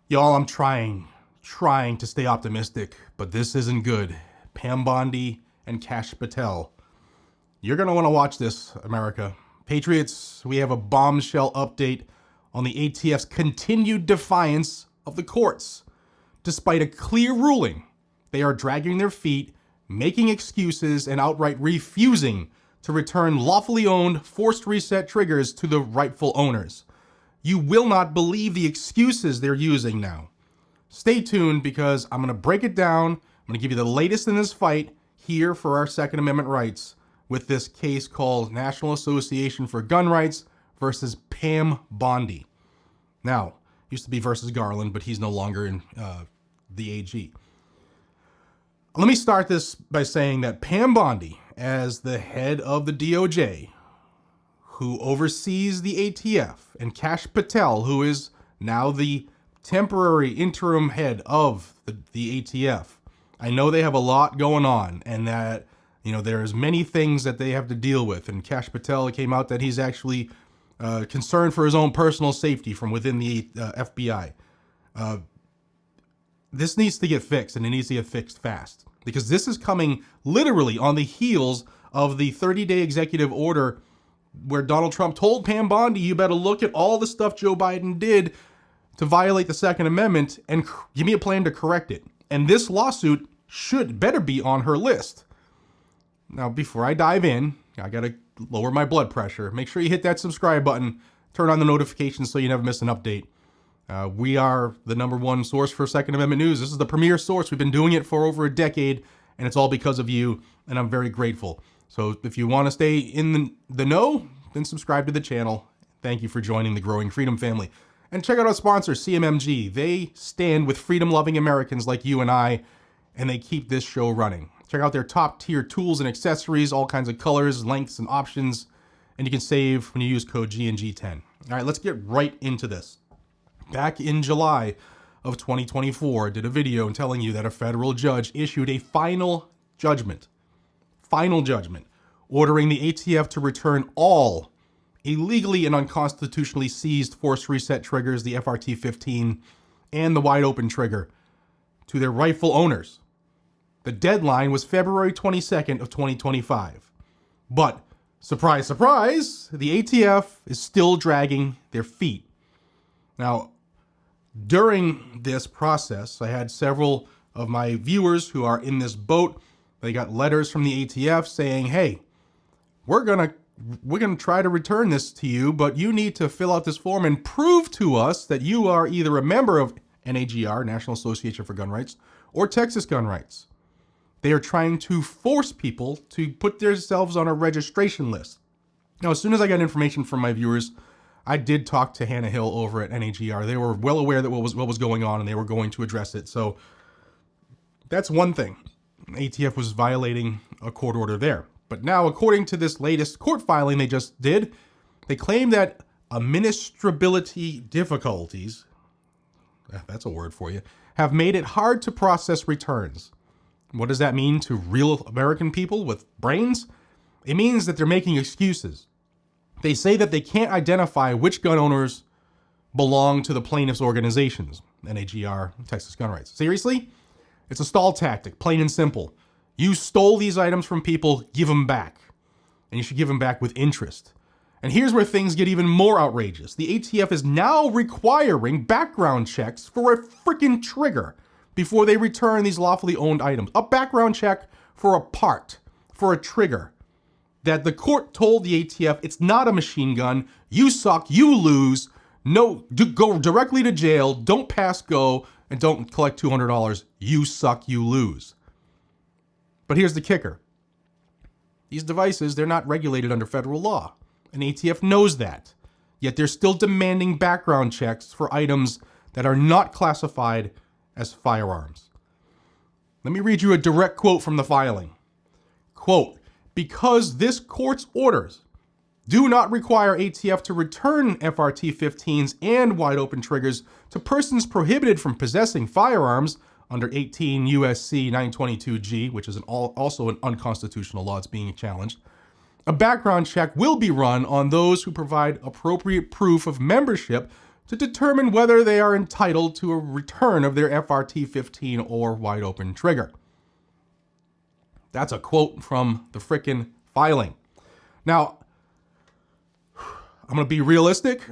Y'all, I'm trying to stay optimistic, but this isn't good. Pam Bondi and Kash Patel. You're going to want to watch this, America. Patriots, we have a bombshell update on the ATF's continued defiance of the courts. Despite a clear ruling, they are dragging their feet, making excuses, and outright refusing to return lawfully owned forced reset triggers to the rightful owners. You will not believe the excuses they're using now. Stay tuned because I'm going to break it down. I'm going to give you the latest in this fight here for our Second Amendment rights with this case called National Association for Gun Rights versus Pam Bondi. Now, used to be versus Garland, but he's no longer in the AG. Let me start this by saying that Pam Bondi, as the head of the DOJ, who oversees the ATF, and Kash Patel, who is now the temporary interim head of the ATF. I know they have a lot going on, and that there's many things that they have to deal with. And Kash Patel, it came out that he's actually concerned for his own personal safety from within the FBI. This needs to get fixed, and it needs to get fixed fast, because this is coming literally on the heels of the 30-day executive order where Donald Trump told Pam Bondi, you better look at all the stuff Joe Biden did to violate the Second Amendment and give me a plan to correct it. And this lawsuit better be on her list. Now, before I dive in, I got to lower my blood pressure. Make sure you hit that subscribe button, turn on the notifications so you never miss an update. We are the #1 source for Second Amendment news. This is the premier source. We've been doing it for over a decade, and it's all because of you, and I'm very grateful. So if you want to stay in the know, then subscribe to the channel. Thank you for joining the growing freedom family. And check out our sponsor, CMMG. They stand with freedom-loving Americans like you and I, and they keep this show running. Check out their top-tier tools and accessories, all kinds of colors, lengths, and options, and you can save when you use code GNG10. All right, let's get right into this. Back in July of 2024, I did a video telling you that a federal judge issued a final judgment, ordering the ATF to return all illegally and unconstitutionally seized force reset triggers, the FRT-15 and the wide open trigger, to their rightful owners. The deadline was February 22nd of 2025. But, surprise, surprise, the ATF is still dragging their feet. Now, during this process, I had several of my viewers who are in this boat. They got letters from the ATF saying, hey, we're gonna try to return this to you, but you need to fill out this form and prove to us that you are either a member of NAGR, National Association for Gun Rights, or Texas Gun Rights. They are trying to force people to put themselves on a registration list. Now, as soon as I got information from my viewers, I did talk to Hannah Hill over at NAGR. They were well aware that what was going on, and they were going to address it. So that's one thing. ATF was violating a court order there. But now, according to this latest court filing they just did, they claim that administrability difficulties, that's a word for you, have made it hard to process returns. What does that mean to real American people with brains? It means that they're making excuses. They say that they can't identify which gun owners belong to the plaintiffs' organizations, NAGR, Texas Gun Rights. Seriously? It's a stall tactic, plain and simple. You stole these items from people, give them back. And you should give them back with interest. And here's where things get even more outrageous. The ATF is now requiring background checks for a freaking trigger before they return these lawfully owned items. A background check for a part, for a trigger, that the court told the ATF it's not a machine gun, you suck, you lose, no, go directly to jail, don't pass go, and don't collect $200, you suck, you lose. But here's the kicker. These devices, they're not regulated under federal law, and ATF knows that. Yet they're still demanding background checks for items that are not classified as firearms. Let me read you a direct quote from the filing. Quote, because this court's orders do not require ATF to return FRT-15s and wide open triggers to persons prohibited from possessing firearms under 18 U.S.C. 922G, which is also an unconstitutional law that's being challenged. A background check will be run on those who provide appropriate proof of membership to determine whether they are entitled to a return of their FRT-15 or wide open trigger. That's a quote from the frickin' filing. Now, I'm going to be realistic.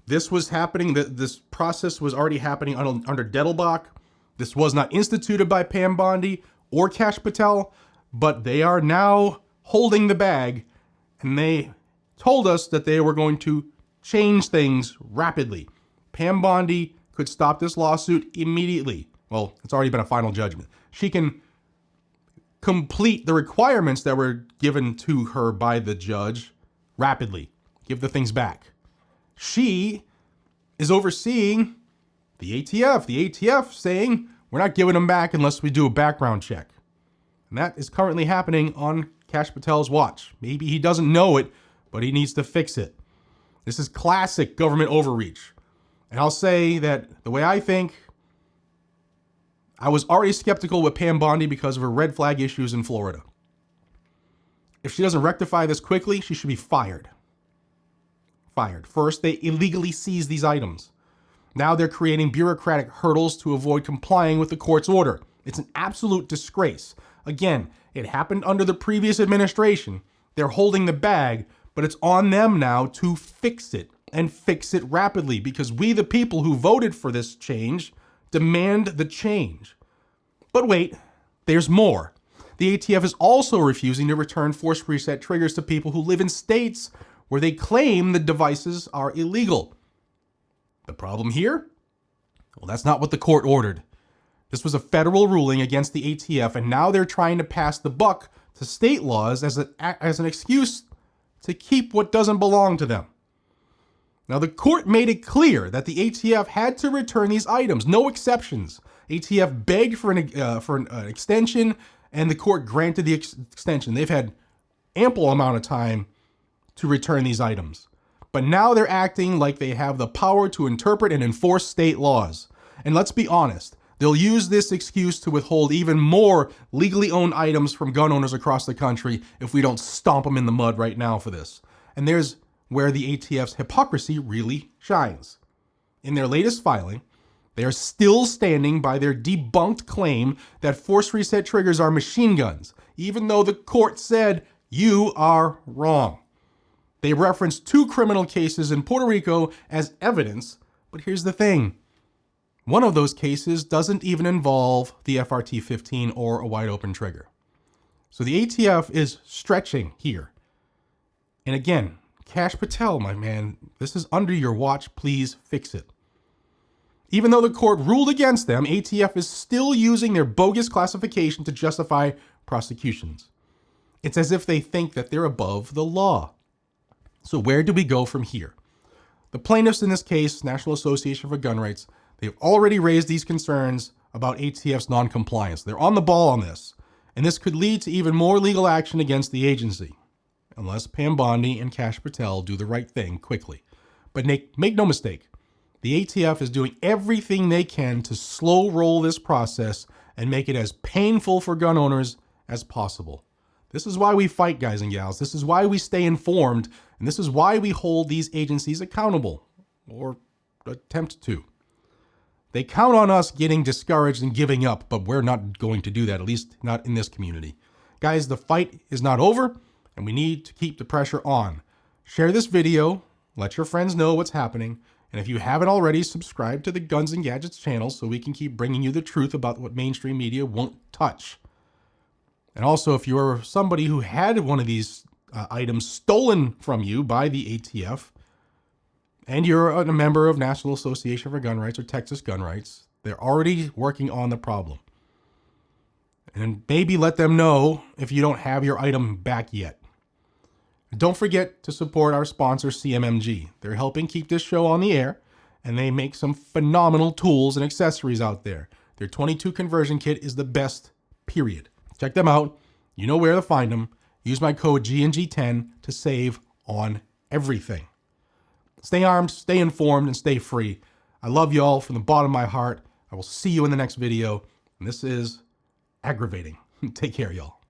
This was happening, this process was already happening under Dettelbach. This was not instituted by Pam Bondi or Kash Patel, but they are now holding the bag, and they told us that they were going to change things rapidly. Pam Bondi could stop this lawsuit immediately. Well, it's already been a final judgment. She can complete the requirements that were given to her by the judge rapidly. Give the things back. She is overseeing the ATF. The ATF saying, we're not giving them back unless we do a background check. And that is currently happening on Kash Patel's watch. Maybe he doesn't know it, but he needs to fix it. This is classic government overreach. And I'll say that the way I think, I was already skeptical with Pam Bondi because of her red flag issues in Florida. If she doesn't rectify this quickly, she should be fired. Fired. First, they illegally seized these items. Now they're creating bureaucratic hurdles to avoid complying with the court's order. It's an absolute disgrace. Again, it happened under the previous administration. They're holding the bag, but it's on them now to fix it, and fix it rapidly, because we, the people who voted for this change, demand the change. But wait, there's more. The ATF is also refusing to return force reset triggers to people who live in states where they claim the devices are illegal. The problem here? Well, that's not what the court ordered. This was a federal ruling against the ATF, and now they're trying to pass the buck to state laws as an excuse to keep what doesn't belong to them. Now, the court made it clear that the ATF had to return these items, no exceptions. ATF begged for an extension, and the court granted the extension. They've had ample amount of time to return these items. But now they're acting like they have the power to interpret and enforce state laws. And let's be honest, they'll use this excuse to withhold even more legally owned items from gun owners across the country if we don't stomp them in the mud right now for this. And there's where the ATF's hypocrisy really shines. In their latest filing, they are still standing by their debunked claim that force reset triggers are machine guns, even though the court said, you are wrong. They referenced 2 criminal cases in Puerto Rico as evidence, but here's the thing. One of those cases doesn't even involve the FRT-15 or a wide open trigger. So the ATF is stretching here. And again, Kash Patel, my man, this is under your watch. Please fix it. Even though the court ruled against them, ATF is still using their bogus classification to justify prosecutions. It's as if they think that they're above the law. So where do we go from here? The plaintiffs in this case, National Association for Gun Rights, they've already raised these concerns about ATF's non-compliance. They're on the ball on this, and this could lead to even more legal action against the agency, unless Pam Bondi and Kash Patel do the right thing quickly. But make no mistake, the ATF is doing everything they can to slow roll this process and make it as painful for gun owners as possible. This is why we fight, guys and gals. This is why we stay informed, and this is why we hold these agencies accountable, or attempt to. They count on us getting discouraged and giving up, but we're not going to do that, at least not in this community. Guys, the fight is not over, and we need to keep the pressure on. Share this video, let your friends know what's happening, and if you haven't already, subscribe to the Guns and Gadgets channel so we can keep bringing you the truth about what mainstream media won't touch. And also, if you're somebody who had one of these items stolen from you by the ATF, and you're a member of National Association for Gun Rights or Texas Gun Rights, they're already working on the problem. And maybe let them know if you don't have your item back yet. Don't forget to support our sponsor, CMMG. They're helping keep this show on the air, and they make some phenomenal tools and accessories out there. Their 22 conversion kit is the best, period. Check them out. You know where to find them. Use my code GNG10 to save on everything. Stay armed, stay informed, and stay free. I love y'all from the bottom of my heart. I will see you in the next video. And this is aggravating. Take care, y'all.